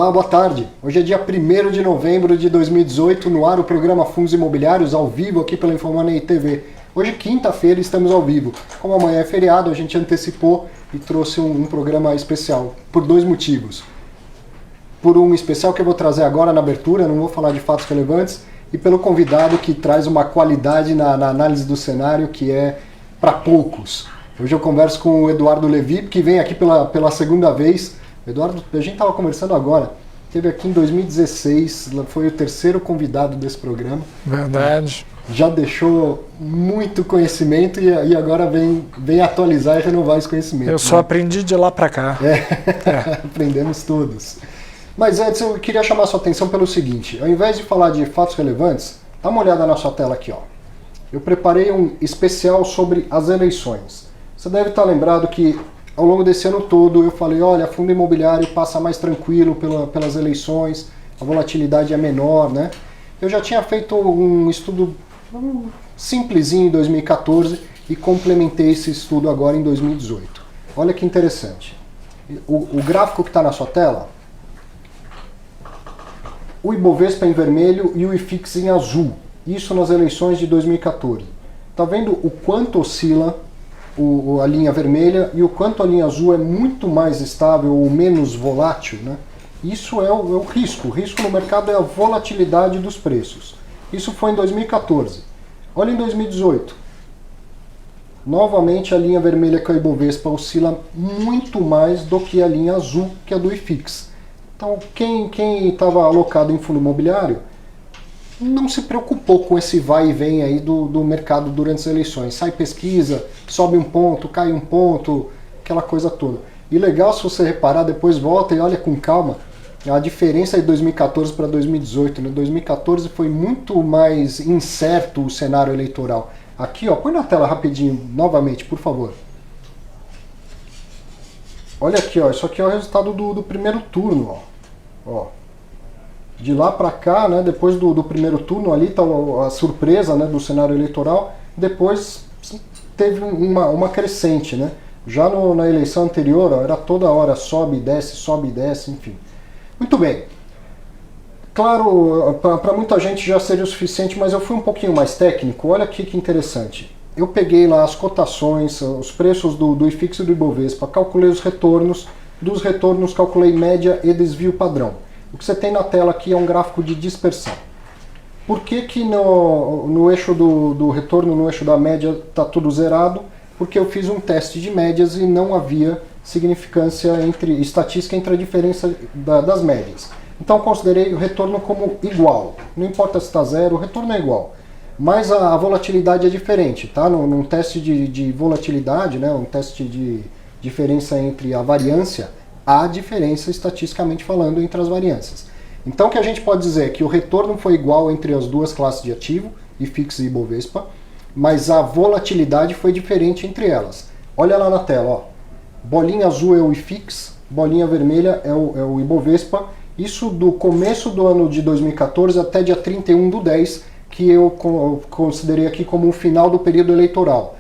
Olá, boa tarde. Hoje é dia 1º de novembro de 2018, no ar o programa Fundos Imobiliários, ao vivo aqui pela Infomoney TV. Hoje, quinta-feira, estamos ao vivo. Como amanhã é feriado, a gente antecipou e trouxe um programa especial, por dois motivos. Por um especial que eu vou trazer agora na abertura, não vou falar de fatos relevantes, e pelo convidado que traz uma qualidade na análise do cenário que é para poucos. Hoje eu converso com o Eduardo Levi, que vem aqui pela segunda vez. Eduardo, a gente estava conversando agora, esteve aqui em 2016, foi o terceiro convidado desse programa. Verdade. Já deixou muito conhecimento e agora vem atualizar e renovar esse conhecimento. Eu só aprendi de lá para cá. Aprendemos todos. Mas antes eu queria chamar a sua atenção pelo seguinte, ao invés de falar de fatos relevantes, dá uma olhada na sua tela aqui, ó. Eu preparei um especial sobre as eleições. Você deve estar lembrado que ao longo desse ano todo eu falei, olha, fundo imobiliário passa mais tranquilo pelas eleições, a volatilidade é menor, né? Eu já tinha feito um estudo simplesinho em 2014 e complementei esse estudo agora em 2018. Olha que interessante. O gráfico que está na sua tela, o Ibovespa em vermelho e o IFIX em azul. Isso nas eleições de 2014. Está vendo o quanto oscila a linha vermelha e o quanto a linha azul é muito mais estável ou menos volátil, né? Isso é o risco. O risco no mercado é a volatilidade dos preços. Isso foi em 2014. Olha em 2018. Novamente a linha vermelha que é o Ibovespa oscila muito mais do que a linha azul, que é a do IFIX. Então quem estava alocado em fundo imobiliário não se preocupou com esse vai e vem aí do mercado durante as eleições. Sai pesquisa, sobe um ponto, cai um ponto, aquela coisa toda. E legal, se você reparar, depois volta e olha com calma, a diferença de 2014 para 2018. Né? 2014 foi muito mais incerto o cenário eleitoral. Aqui, ó, põe na tela rapidinho, novamente, por favor. Olha aqui, ó, isso aqui é o resultado do primeiro turno, ó. De lá para cá, né, depois do primeiro turno, ali está a surpresa, né, do cenário eleitoral, depois teve uma crescente. Né? Já na eleição anterior, ó, era toda hora sobe e desce, enfim. Muito bem. Claro, para muita gente já seria o suficiente, mas eu fui um pouquinho mais técnico. Olha aqui que interessante. Eu peguei lá as cotações, os preços do IFIX e do Ibovespa, calculei os retornos, dos retornos calculei média e desvio padrão. O que você tem na tela aqui é um gráfico de dispersão. Por que no eixo do retorno, no eixo da média, está tudo zerado? Porque eu fiz um teste de médias e não havia significância estatística entre a diferença das médias. Então eu considerei o retorno como igual. Não importa se está zero, o retorno é igual. Mas a volatilidade é diferente, tá? Num teste de volatilidade, né, um teste de diferença entre a variância, há diferença estatisticamente falando entre as variâncias. Então o que a gente pode dizer é que o retorno foi igual entre as duas classes de ativo, IFIX e Ibovespa, mas a volatilidade foi diferente entre elas. Olha lá na tela, ó. Bolinha azul é o IFIX, bolinha vermelha é o Ibovespa. Isso do começo do ano de 2014 até dia 31/10, que eu considerei aqui como o final do período eleitoral.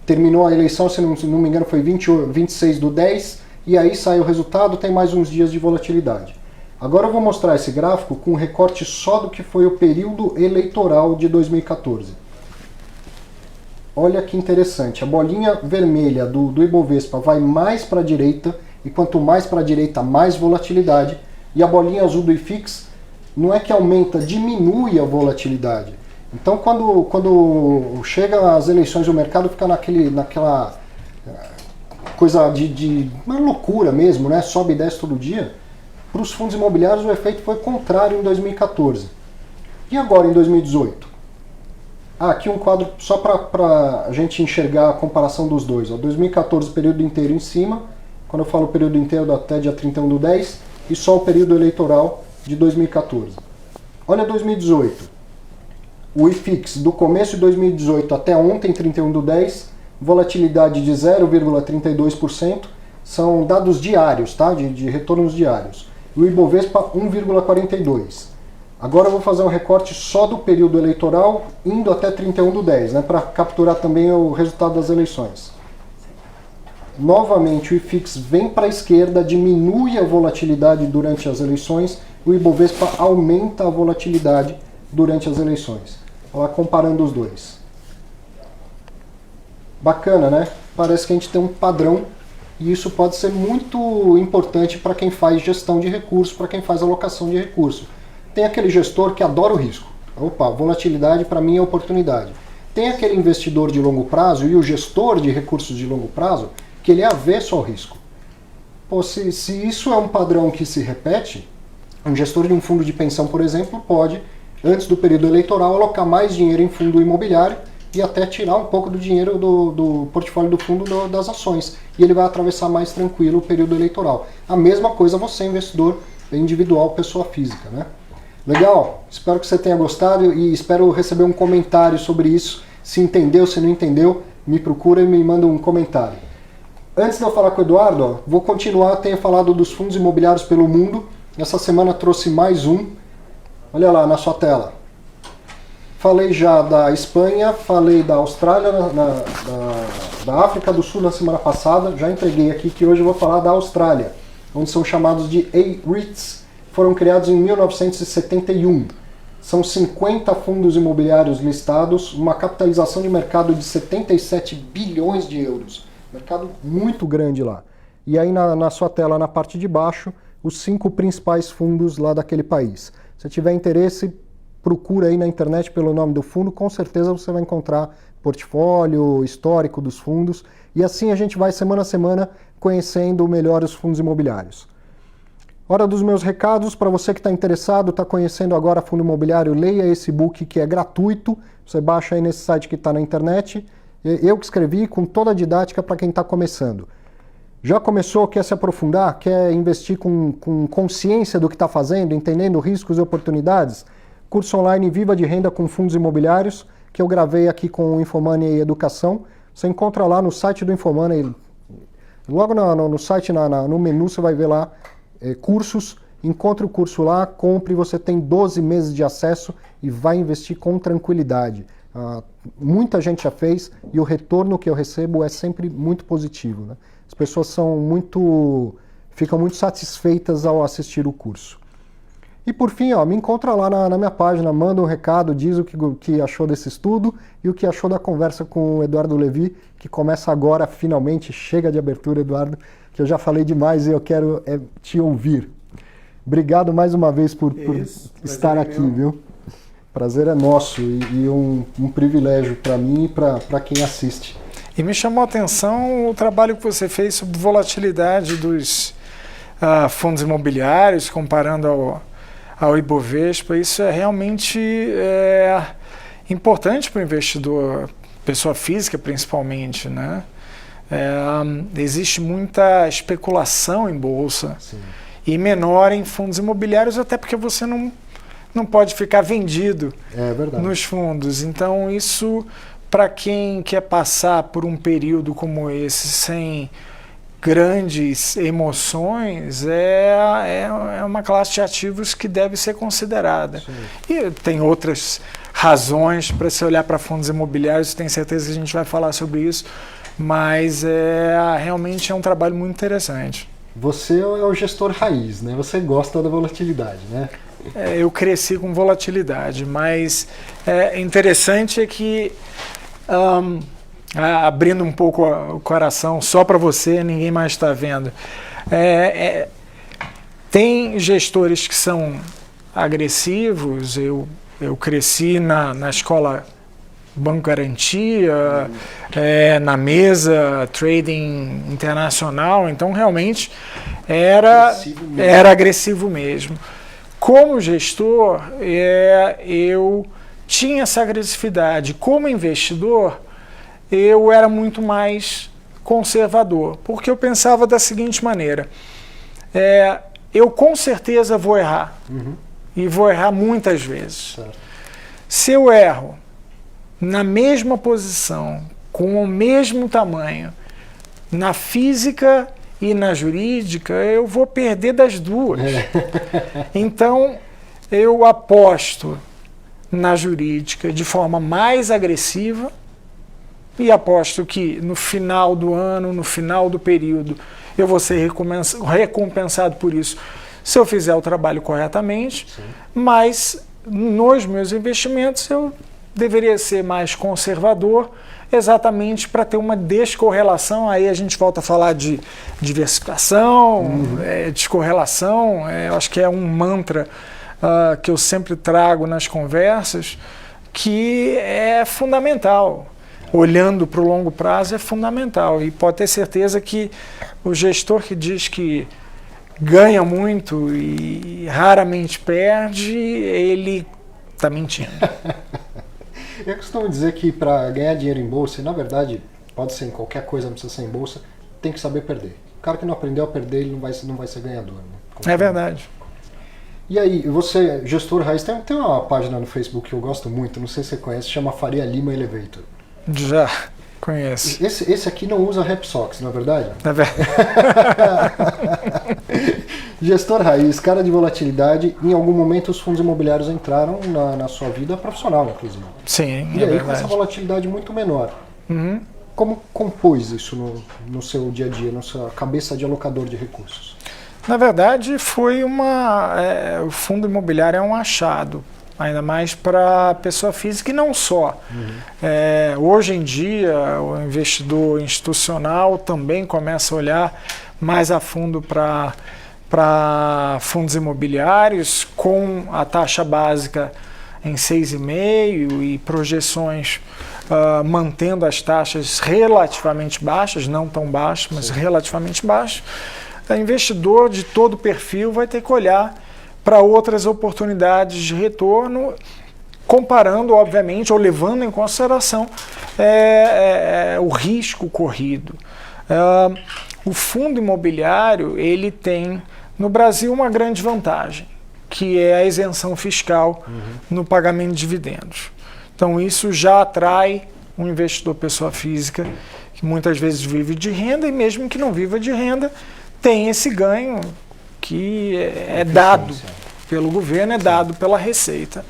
Terminou a eleição, se não me engano, foi 26/10, e aí sai o resultado, tem mais uns dias de volatilidade. Agora eu vou mostrar esse gráfico com um recorte só do que foi o período eleitoral de 2014. Olha que interessante, a bolinha vermelha do Ibovespa vai mais para a direita, e quanto mais para a direita, mais volatilidade, e a bolinha azul do IFIX não é que aumenta, diminui a volatilidade. Então quando chega as eleições, o mercado fica naquela coisa de uma loucura mesmo, né? Sobe e desce todo dia. Para os fundos imobiliários o efeito foi contrário em 2014. E agora em 2018? Aqui um quadro só para a gente enxergar a comparação dos dois. Ó. 2014 período inteiro em cima, quando eu falo período inteiro até dia 31/10, e só o período eleitoral de 2014. Olha 2018. O IFIX do começo de 2018 até ontem, 31/10, volatilidade de 0,32%, são dados diários, tá? de retornos diários. E o Ibovespa 1,42%. Agora eu vou fazer um recorte só do período eleitoral, indo até 31/10, né? Para capturar também o resultado das eleições. Novamente, o IFIX vem para a esquerda, diminui a volatilidade durante as eleições, o Ibovespa aumenta a volatilidade durante as eleições. Olha lá, comparando os dois. Bacana, né? Parece que a gente tem um padrão e isso pode ser muito importante para quem faz gestão de recursos, para quem faz alocação de recursos. Tem aquele gestor que adora o risco. Opa, volatilidade para mim é oportunidade. Tem aquele investidor de longo prazo e o gestor de recursos de longo prazo que ele é avesso ao risco. Pô, se isso é um padrão que se repete, um gestor de um fundo de pensão, por exemplo, pode, antes do período eleitoral, alocar mais dinheiro em fundo imobiliário e até tirar um pouco do dinheiro do portfólio do fundo das ações. E ele vai atravessar mais tranquilo o período eleitoral. A mesma coisa você, investidor individual, pessoa física, né? Legal? Espero que você tenha gostado e espero receber um comentário sobre isso. Se entendeu, se não entendeu, me procura e me manda um comentário. Antes de eu falar com o Eduardo, ó, vou continuar, tenho falado dos fundos imobiliários pelo mundo. Essa semana trouxe mais um. Olha lá na sua tela. Falei já da Espanha, falei da Austrália, da África do Sul na semana passada. Já entreguei aqui que hoje eu vou falar da Austrália, onde são chamados de A-REITs. Foram criados em 1971. São 50 fundos imobiliários listados, uma capitalização de mercado de 77 bilhões de euros. Mercado muito grande lá. E aí na sua tela, na parte de baixo, os 5 principais fundos lá daquele país. Se tiver interesse, procura aí na internet pelo nome do fundo, com certeza você vai encontrar portfólio, histórico dos fundos, e assim a gente vai semana a semana conhecendo melhor os fundos imobiliários. Hora dos meus recados, para você que está interessado, está conhecendo agora fundo imobiliário, leia esse e-book que é gratuito, você baixa aí nesse site que está na internet, eu que escrevi com toda a didática para quem está começando. Já começou, quer se aprofundar, quer investir com consciência do que está fazendo, entendendo riscos e oportunidades? Curso online Viva de Renda com Fundos Imobiliários, que eu gravei aqui com o Infomoney e Educação. Você encontra lá no site do Infomoney, logo no site, no menu, você vai ver lá cursos. Encontre o curso lá, compre, você tem 12 meses de acesso e vai investir com tranquilidade. Muita gente já fez e o retorno que eu recebo é sempre muito positivo, né? As pessoas ficam muito satisfeitas ao assistir o curso. E por fim, ó, me encontra lá na minha página, manda um recado, diz o que achou desse estudo e o que achou da conversa com o Eduardo Levi, que começa agora, finalmente. Chega de abertura, Eduardo, que eu já falei demais e eu quero te ouvir. Obrigado mais uma vez por estar aqui, viu? Prazer é nosso e um privilégio para mim e para quem assiste. E me chamou a atenção o trabalho que você fez sobre volatilidade dos fundos imobiliários, comparando ao Ibovespa. Isso é realmente importante para o investidor, pessoa física principalmente, né? Existe muita especulação em bolsa. Sim. E menor em fundos imobiliários, até porque você não pode ficar vendido nos fundos. Então isso, para quem quer passar por um período como esse sem grandes emoções, é uma classe de ativos que deve ser considerada. Sim. E tem outras razões para se olhar para fundos imobiliários, tenho certeza que a gente vai falar sobre isso, mas realmente é um trabalho muito interessante. Você é o gestor raiz, né? Você gosta da volatilidade, né? Eu cresci com volatilidade, mas interessante é que, abrindo um pouco o coração só para você, ninguém mais está vendo, tem gestores que são agressivos. Eu cresci na escola Banco Garantia, na mesa trading internacional, então realmente era agressivo mesmo. Como gestor, eu tinha essa agressividade. Como investidor, eu era muito mais conservador, porque eu pensava da seguinte maneira: eu com certeza vou errar, e vou errar muitas vezes. Certo. Se eu erro na mesma posição, com o mesmo tamanho, na física e na jurídica, eu vou perder das duas. Então, eu aposto na jurídica de forma mais agressiva e aposto que no final do ano, no final do período, eu vou ser recompensado por isso se eu fizer o trabalho corretamente, Sim. mas nos meus investimentos eu deveria ser mais conservador, exatamente para ter uma descorrelação. Aí a gente volta a falar de diversificação, descorrelação, eu acho que é um mantra que eu sempre trago nas conversas, que é fundamental. Olhando para o longo prazo é fundamental, e pode ter certeza que o gestor que diz que ganha muito e raramente perde, ele está mentindo. Eu costumo dizer que para ganhar dinheiro em bolsa, e na verdade pode ser em qualquer coisa, não precisa ser em bolsa, tem que saber perder. O cara que não aprendeu a perder, ele não vai ser ganhador. Né? É verdade. E aí, você, gestor raiz, tem uma página no Facebook que eu gosto muito, não sei se você conhece, chama Faria Lima Elevator. Já conheço. Esse aqui não usa RepSox, não é verdade? É verdade. Gestor raiz, cara de volatilidade, em algum momento os fundos imobiliários entraram na sua vida profissional, inclusive. Sim, e é aí, verdade. com essa volatilidade muito menor, Uhum. como compôs isso no seu dia a dia, na sua cabeça de alocador de recursos? Na verdade, foi o fundo imobiliário é um achado, ainda mais para pessoa física e não só. Hoje em dia, o investidor institucional também começa a olhar mais a fundo para fundos imobiliários, com a taxa básica em 6,5% e projeções mantendo as taxas relativamente baixas, não tão baixas, mas relativamente baixas. O investidor de todo perfil vai ter que olhar para outras oportunidades de retorno, comparando, obviamente, ou levando em consideração o risco corrido. O fundo imobiliário, ele tem no Brasil uma grande vantagem, que é a isenção fiscal no pagamento de dividendos. Então isso já atrai um investidor pessoa física que muitas vezes vive de renda, e mesmo que não viva de renda, tem esse ganho que é dado pelo governo, é dado pela Receita.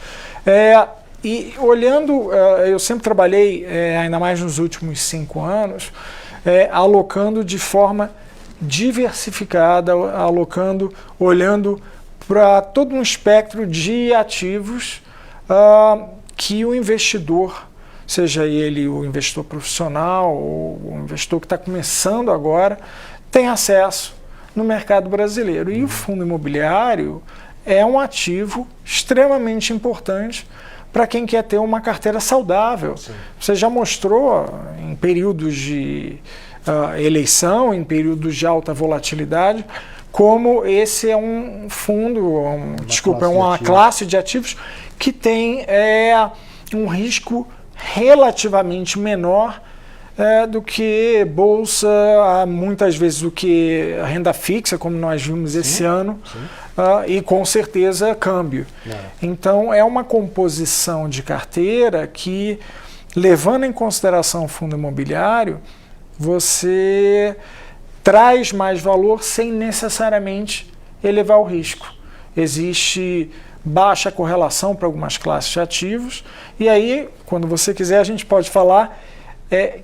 E olhando, eu sempre trabalhei, ainda mais nos últimos 5 anos, alocando de forma diversificada, olhando para todo um espectro de ativos que o investidor, seja ele o investidor profissional ou o investidor que está começando agora, tem acesso no mercado brasileiro. E o fundo imobiliário é um ativo extremamente importante para quem quer ter uma carteira saudável. Sim. Você já mostrou em períodos de eleição, em períodos de alta volatilidade, como esse é um fundo, uma classe de ativos que tem um risco relativamente menor do que bolsa, muitas vezes do que renda fixa, como nós vimos esse ano, e com certeza câmbio. Então é uma composição de carteira que, levando em consideração o fundo imobiliário, você traz mais valor sem necessariamente elevar o risco. Existe baixa correlação para algumas classes de ativos, e aí, quando você quiser, a gente pode falar,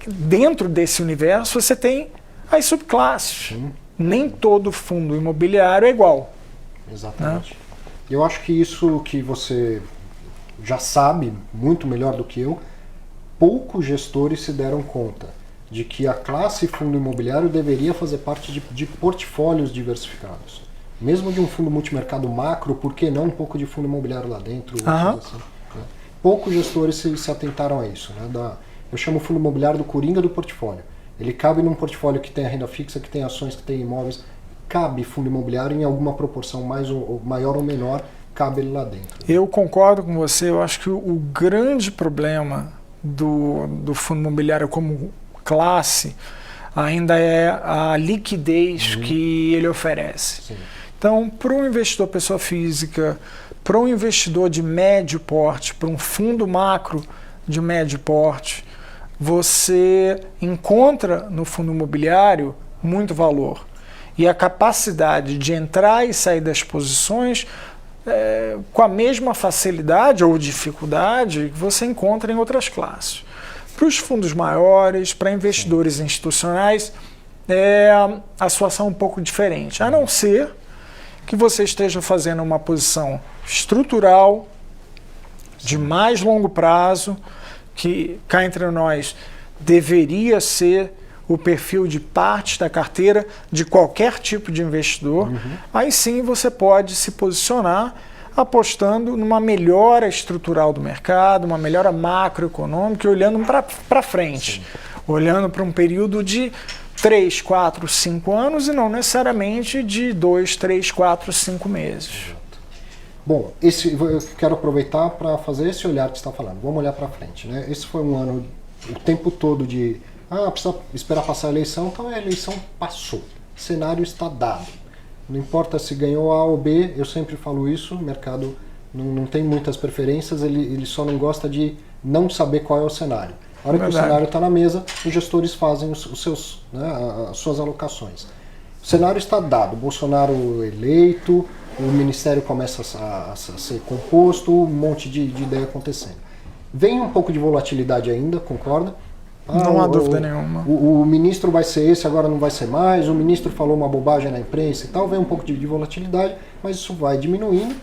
dentro desse universo você tem as subclasses. Sim. Nem todo fundo imobiliário é igual. Exatamente. Eu acho que isso que você já sabe muito melhor do que eu, poucos gestores se deram conta de que a classe fundo imobiliário deveria fazer parte de portfólios diversificados. Mesmo de um fundo multimercado macro, por que não um pouco de fundo imobiliário lá dentro? Assim, né? Poucos gestores se atentaram a isso. Né? Eu chamo o fundo imobiliário do coringa do portfólio. Ele cabe num portfólio que tem a renda fixa, que tem ações, que tem imóveis. Cabe fundo imobiliário em alguma proporção maior ou menor, cabe ele lá dentro. Eu concordo com você. Eu acho que o grande problema do fundo imobiliário como classe ainda é a liquidez que ele oferece. Sim. Então, para um investidor pessoa física, para um investidor de médio porte, para um fundo macro de médio porte, você encontra no fundo imobiliário muito valor. E a capacidade de entrar e sair das posições com a mesma facilidade ou dificuldade que você encontra em outras classes. Para os fundos maiores, para investidores institucionais, a situação é um pouco diferente, a não ser que você esteja fazendo uma posição estrutural, de mais longo prazo, que cá entre nós deveria ser o perfil de parte da carteira de qualquer tipo de investidor. Aí sim você pode se posicionar apostando numa melhora estrutural do mercado, uma melhora macroeconômica e olhando para frente, olhando para um período de 3, 4, 5 anos e não necessariamente de 2, 3, 4, 5 meses. Bom, eu quero aproveitar para fazer esse olhar que você está falando. Vamos olhar para frente, né? Esse foi um ano, o tempo todo de precisa esperar passar a eleição, então a eleição passou. O cenário está dado. Não importa se ganhou A ou B, eu sempre falo isso, o mercado não tem muitas preferências, ele só não gosta de não saber qual é o cenário. A hora que o cenário está na mesa, os gestores fazem as suas alocações. O cenário está dado, Bolsonaro eleito, o ministério começa a ser composto, um monte de ideia acontecendo. Vem um pouco de volatilidade ainda, concorda? Não há dúvida nenhuma. O ministro vai ser esse, agora não vai ser mais, o ministro falou uma bobagem na imprensa e tal, vem um pouco de volatilidade, mas isso vai diminuindo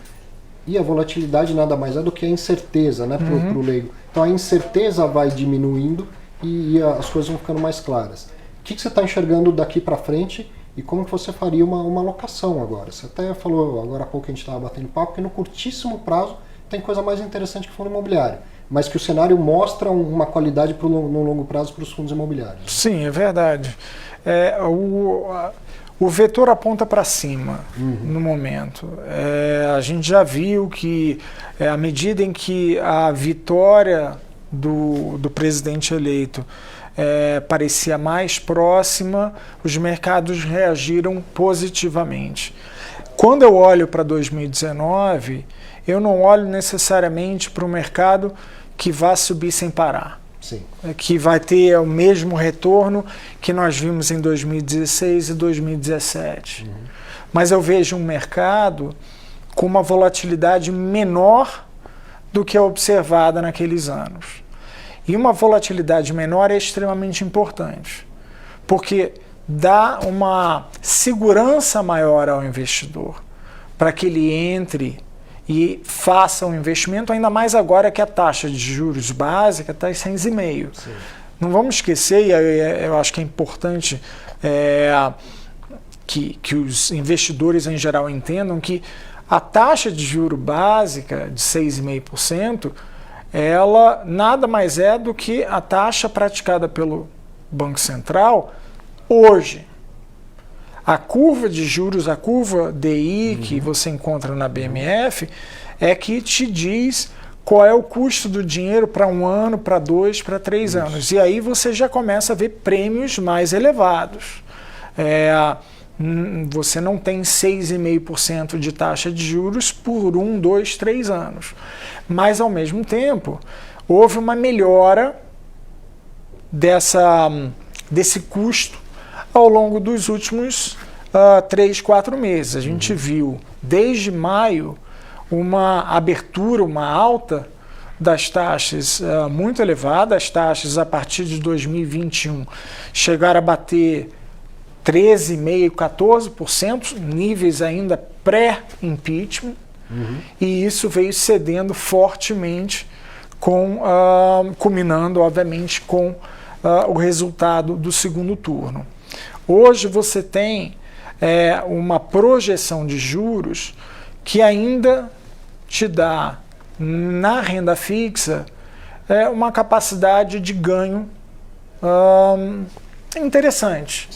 e a volatilidade nada mais é do que a incerteza, né, pro leigo. Então a incerteza vai diminuindo e as coisas vão ficando mais claras. O que você está enxergando daqui para frente e como que você faria uma alocação agora? Você até falou, agora há pouco a gente estava batendo papo, que no curtíssimo prazo tem coisa mais interessante que fundo imobiliário, mas que o cenário mostra uma qualidade no longo prazo para os fundos imobiliários. Sim, é verdade. O vetor aponta para cima no momento. A gente já viu que, à medida em que a vitória do presidente eleito parecia mais próxima, os mercados reagiram positivamente. Quando eu olho para 2019, eu não olho necessariamente para o mercado que vai subir sem parar. Sim. Que vai ter o mesmo retorno que nós vimos em 2016 e 2017. Mas eu vejo um mercado com uma volatilidade menor do que a observada naqueles anos. E uma volatilidade menor é extremamente importante, porque dá uma segurança maior ao investidor para que ele entre e faça um investimento, ainda mais agora que a taxa de juros básica está em 6,5%. Não vamos esquecer, e eu acho que é importante que os investidores em geral entendam que a taxa de juros básica de 6,5%, ela nada mais é do que a taxa praticada pelo Banco Central hoje. A curva de juros, a curva DI que você encontra na BMF, é que te diz qual é o custo do dinheiro para 1 ano, para 2, para 3 anos. E aí você já começa a ver prêmios mais elevados. Você não tem 6,5% de taxa de juros por 1, 2, 3 anos. Mas, ao mesmo tempo, houve uma melhora desse custo ao longo dos últimos 3, 4 meses. A gente viu, desde maio, uma abertura, uma alta das taxas muito elevada. As taxas, a partir de 2021, chegaram a bater 13,5%, 14%, níveis ainda pré-impeachment, e isso veio cedendo fortemente, culminando, obviamente, com o resultado do segundo turno. Hoje você tem uma projeção de juros que ainda te dá, na renda fixa, uma capacidade de ganho interessante.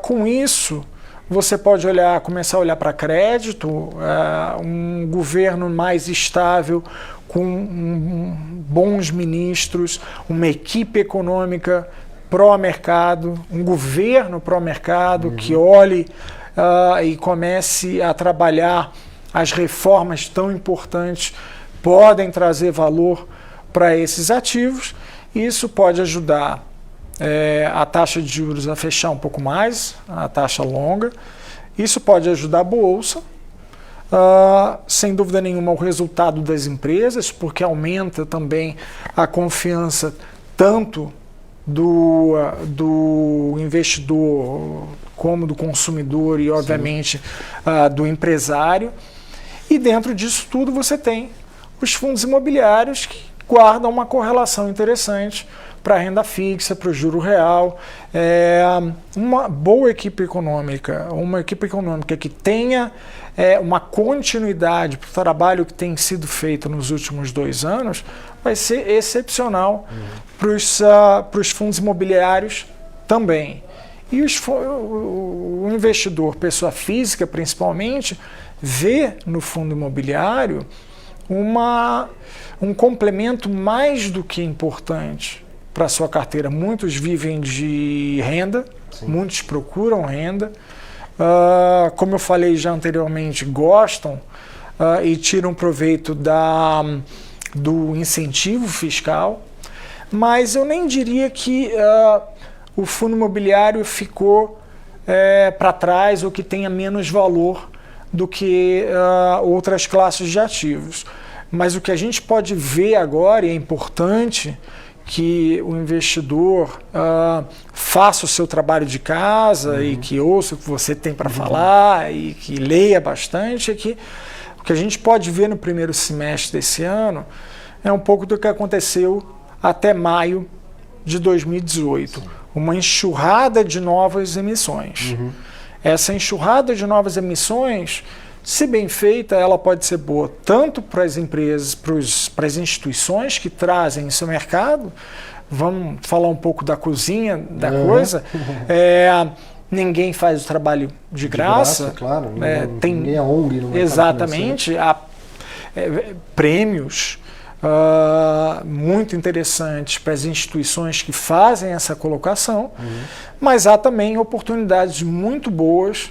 Com isso, você pode começar a olhar para crédito, um governo mais estável, com bons ministros, uma equipe econômica pró-mercado, um governo pró-mercado que olhe e comece a trabalhar as reformas tão importantes, podem trazer valor para esses ativos. Isso pode ajudar a taxa de juros a fechar um pouco mais, a taxa longa. Isso pode ajudar a bolsa, sem dúvida nenhuma, o resultado das empresas, porque aumenta também a confiança tanto do investidor como do consumidor e, obviamente, do empresário. E dentro disso tudo você tem os fundos imobiliários que guardam uma correlação interessante para a renda fixa, para o juro real. Uma boa equipe econômica, uma equipe econômica que tenha uma continuidade para o trabalho que tem sido feito nos últimos 2 anos, vai ser excepcional para os fundos imobiliários também. E o investidor, pessoa física principalmente, vê no fundo imobiliário um complemento mais do que importante para a sua carteira. Muitos vivem de renda, sim, muitos procuram renda. Como eu falei já anteriormente, gostam e tiram proveito do incentivo fiscal, mas eu nem diria que o fundo imobiliário ficou para trás ou que tenha menos valor do que outras classes de ativos. Mas o que a gente pode ver agora, e é importante que o investidor faça o seu trabalho de casa e que ouça o que você tem para falar e que leia bastante, é que o que a gente pode ver no primeiro semestre desse ano é um pouco do que aconteceu até maio de 2018. Sim. Uma enxurrada de novas emissões. Essa enxurrada de novas emissões, se bem feita, ela pode ser boa tanto para as empresas, para as instituições que trazem seu mercado. Vamos falar um pouco da cozinha da coisa. Ninguém faz o trabalho de graça. Claro. Tem, ninguém é ONG no mercado. Exatamente. Há prêmios muito interessantes para as instituições que fazem essa colocação, mas há também oportunidades muito boas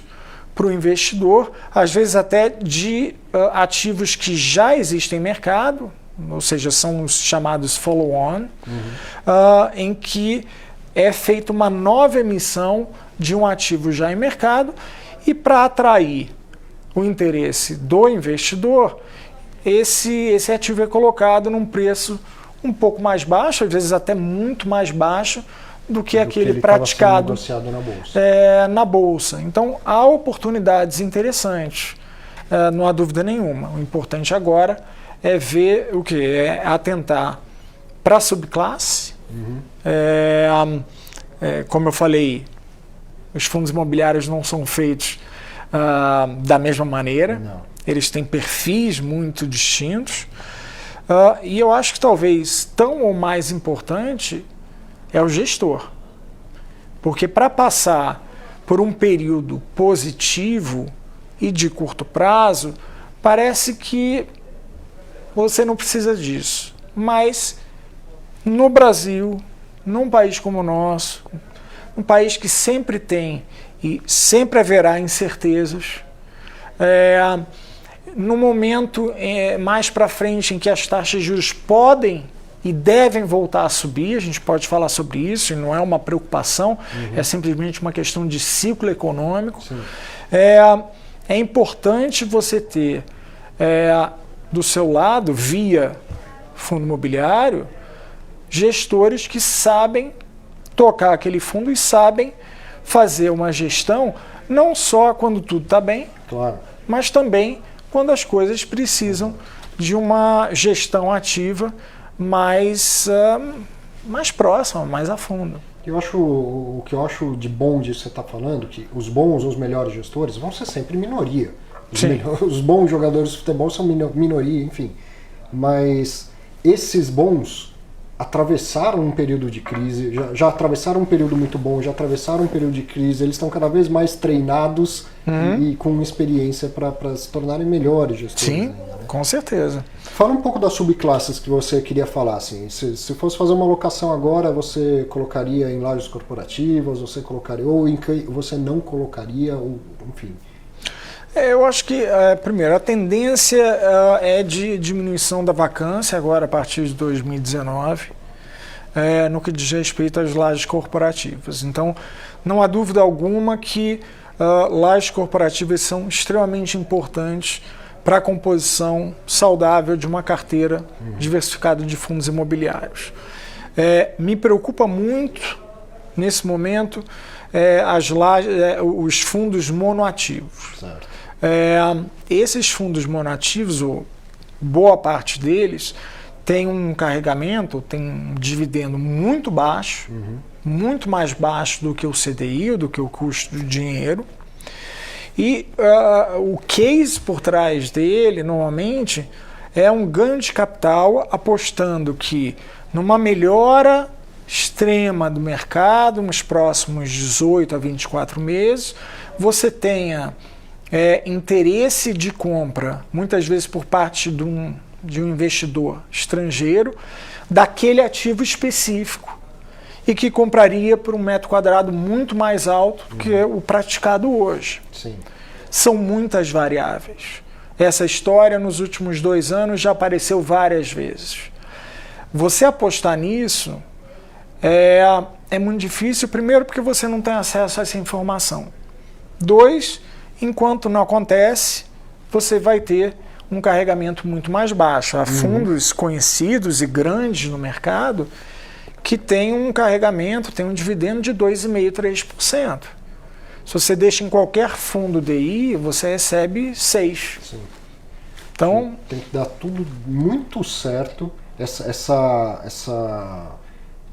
para o investidor, às vezes até de ativos que já existem em mercado, ou seja, são os chamados follow-on, em que é feita uma nova emissão de um ativo já em mercado, e para atrair o interesse do investidor, esse ativo é colocado num preço um pouco mais baixo, às vezes até muito mais baixo do que aquele praticado negociado na bolsa. Na bolsa. Então, há oportunidades interessantes, não há dúvida nenhuma. O importante agora é ver o que? É atentar para a subclasse. Como eu falei, os fundos imobiliários não são feitos da mesma maneira. Não. Eles têm perfis muito distintos. E eu acho que talvez tão ou mais importante é o gestor. Porque para passar por um período positivo e de curto prazo, parece que você não precisa disso. Mas no Brasil, num país como o nosso, um país que sempre tem e sempre haverá incertezas, no momento mais para frente em que as taxas de juros podem e devem voltar a subir, a gente pode falar sobre isso, e não é uma preocupação, é simplesmente uma questão de ciclo econômico. É importante você ter do seu lado, via fundo imobiliário, gestores que sabem tocar aquele fundo e sabem fazer uma gestão não só quando tudo está bem, claro, mas também quando as coisas precisam de uma gestão ativa mais próxima, mais a fundo. O que eu acho de bom disso que você está falando, que os bons, os melhores gestores vão ser sempre minoria. Os bons jogadores de futebol são minoria, enfim. Mas esses bons atravessaram um período de crise, já atravessaram um período muito bom, já atravessaram um período de crise, eles estão cada vez mais treinados e com experiência para se tornarem melhores gestores. Sim, ainda, né? Com certeza. Fala um pouco das subclasses que você queria falar. Assim. Se fosse fazer uma alocação agora, você colocaria em lajes corporativas, você colocaria, ou em que você não colocaria, ou, enfim. Eu acho que, primeiro, a tendência é de diminuição da vacância agora a partir de 2019, no que diz respeito às lajes corporativas. Então, não há dúvida alguma que lajes corporativas são extremamente importantes para a composição saudável de uma carteira diversificada de fundos imobiliários. Me preocupa muito, nesse momento, os fundos monoativos. Certo. Esses fundos monoativos, boa parte deles, tem um carregamento, tem um dividendo muito baixo, muito mais baixo do que o CDI, do que o custo do dinheiro. E o case por trás dele, normalmente, é um ganho de capital apostando que numa melhora extrema do mercado, nos próximos 18 a 24 meses, você tenha interesse de compra, muitas vezes por parte de um investidor estrangeiro, daquele ativo específico e que compraria por um metro quadrado muito mais alto do que o praticado hoje. Sim. São muitas variáveis. Essa história, nos últimos 2 anos, já apareceu várias vezes. Você apostar nisso é muito difícil, primeiro porque você não tem acesso a essa informação. 2, enquanto não acontece, você vai ter um carregamento muito mais baixo. Há fundos conhecidos e grandes no mercado que tem um carregamento, tem um dividendo de 2,5%, 3%. Se você deixa em qualquer fundo DI, você recebe 6%. Sim. Então, tem que dar tudo muito certo, essa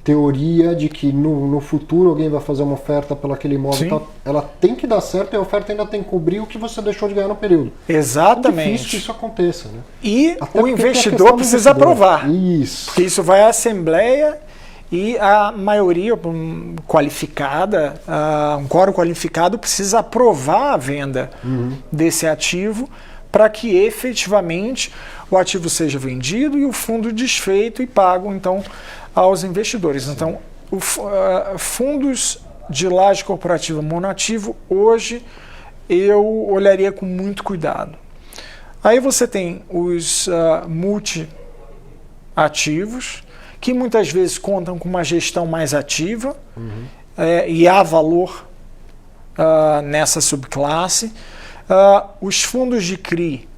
teoria de que no futuro alguém vai fazer uma oferta pelo aquele imóvel, ela tem que dar certo e a oferta ainda tem que cobrir o que você deixou de ganhar no período. Exatamente. É difícil que isso aconteça, né? E o investidor precisa aprovar. Isso. Porque isso vai à Assembleia e a maioria qualificada, um quórum qualificado precisa aprovar a venda desse ativo para que efetivamente o ativo seja vendido e o fundo desfeito e pago então aos investidores. Sim. Então, fundos de laje corporativa monoativo, hoje eu olharia com muito cuidado. Aí você tem os multi-ativos, que muitas vezes contam com uma gestão mais ativa, e há valor nessa subclasse. Os fundos de CRI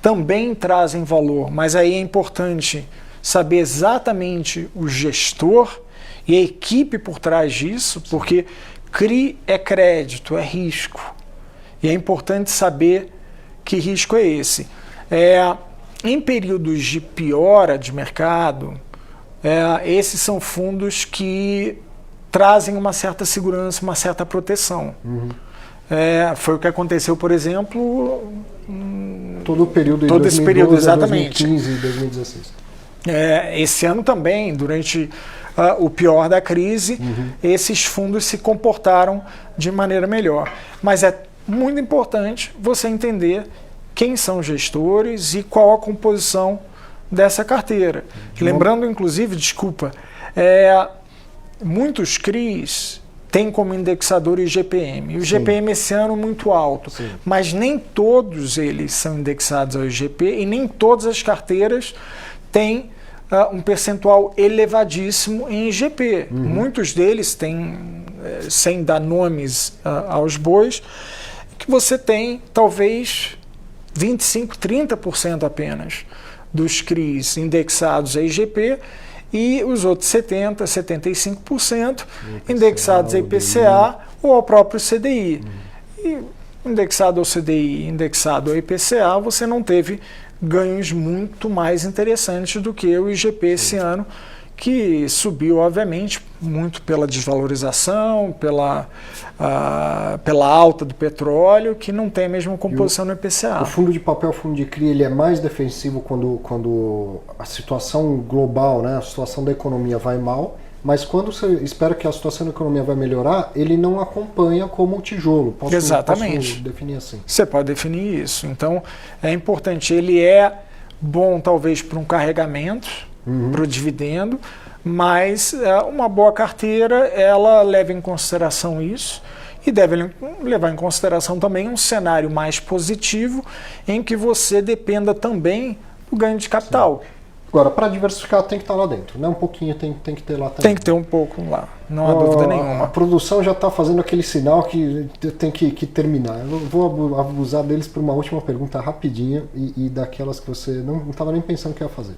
também trazem valor, mas aí é importante saber exatamente o gestor e a equipe por trás disso, porque CRI é crédito, é risco. E é importante saber que risco é esse. Em períodos de piora de mercado, esses são fundos que trazem uma certa segurança, uma certa proteção. Foi o que aconteceu, por exemplo, todo o período todo esse período, exatamente. 2015 e 2016. Esse ano também, durante o pior da crise, esses fundos se comportaram de maneira melhor. Mas é muito importante você entender quem são os gestores e qual a composição dessa carteira. Lembrando, inclusive, muitos CRIs têm como indexador o IGPM. E o IGPM esse ano muito alto, mas nem todos eles são indexados ao IGP e nem todas as carteiras têm um percentual elevadíssimo em IGP. Muitos deles têm, sem dar nomes aos bois, que você tem talvez 25%, 30% apenas dos CRIs indexados a IGP e os outros 70%, 75% indexados a IPCA ou ao próprio CDI. E indexado ao CDI, indexado ao IPCA, você não teve ganhos muito mais interessantes do que o IGP esse ano, que subiu, obviamente, muito pela desvalorização, pela alta do petróleo, que não tem a mesma composição no IPCA. O fundo de papel, o fundo de CRI, ele é mais defensivo quando a situação global, né, a situação da economia vai mal, mas quando você espera que a situação da economia vai melhorar, ele não acompanha como o tijolo. Exatamente. Posso definir assim? Você pode definir isso. Então, é importante. Ele é bom, talvez, para um carregamento, para o dividendo, mas uma boa carteira, ela leva em consideração isso e deve levar em consideração também um cenário mais positivo em que você dependa também do ganho de capital. Sim. Agora, para diversificar tem que estar lá dentro, né? Um pouquinho tem que ter lá também. Tem que ter um pouco lá, não há dúvida nenhuma. A produção já está fazendo aquele sinal que tem que terminar. Eu vou abusar deles por uma última pergunta rapidinha e daquelas que você não estava nem pensando que ia fazer.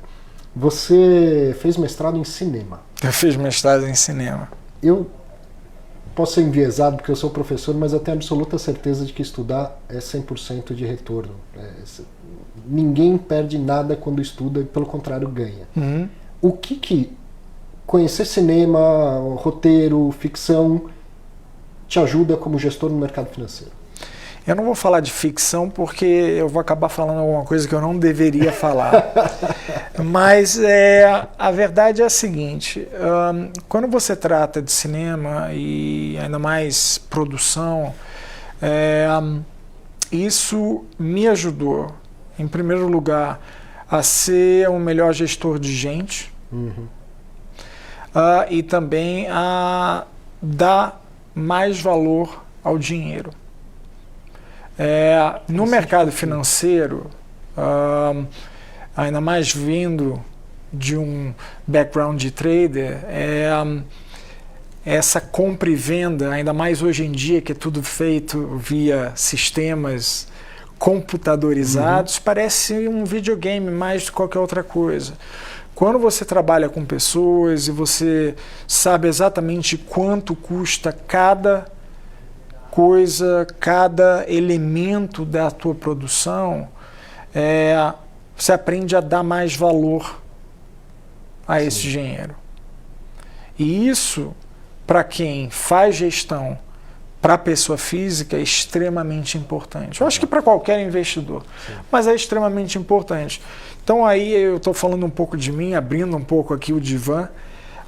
Você fez mestrado em cinema. Eu fiz mestrado em cinema. Eu posso ser enviesado porque eu sou professor, mas eu tenho absoluta certeza de que estudar é 100% de retorno. Ninguém perde nada quando estuda, e pelo contrário ganha. Uhum. O que conhecer cinema, roteiro, ficção te ajuda como gestor no mercado financeiro? Eu não vou falar de ficção porque eu vou acabar falando alguma coisa que eu não deveria falar. Mas a verdade é a seguinte, quando você trata de cinema e ainda mais produção, isso me ajudou, em primeiro lugar, a ser um melhor gestor de gente. Uhum. E também a dar mais valor ao dinheiro. No mercado financeiro, ainda mais vindo de um background de trader, essa compra e venda, ainda mais hoje em dia que é tudo feito via sistemas computadorizados, parece um videogame mais do que qualquer outra coisa. Quando você trabalha com pessoas e você sabe exatamente quanto custa cada coisa, cada elemento da tua produção, você aprende a dar mais valor a esse dinheiro. E isso, para quem faz gestão para a pessoa física, é extremamente importante. Eu acho que para qualquer investidor, mas é extremamente importante. Então aí eu estou falando um pouco de mim, abrindo um pouco aqui o divã,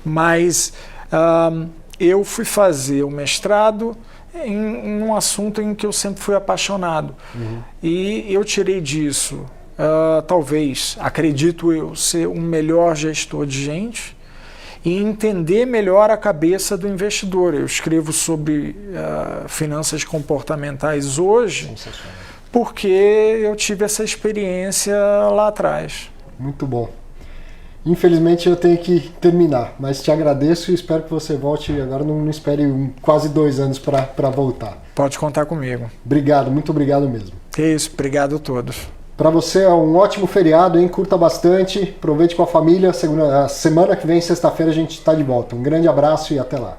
mas eu fui fazer o mestrado em um assunto em que eu sempre fui apaixonado. Uhum. E eu tirei disso, talvez, acredito eu, ser um melhor gestor de gente e entender melhor a cabeça do investidor. Eu escrevo sobre finanças comportamentais hoje porque eu tive essa experiência lá atrás. Muito bom. Infelizmente eu tenho que terminar, mas te agradeço e espero que você volte. Agora não espere quase 2 anos para voltar. Pode contar comigo. Obrigado, muito obrigado mesmo. É isso, obrigado a todos. Para você é um ótimo feriado, hein? Curta bastante, aproveite com a família. Semana que vem, sexta-feira, a gente está de volta. Um grande abraço e até lá.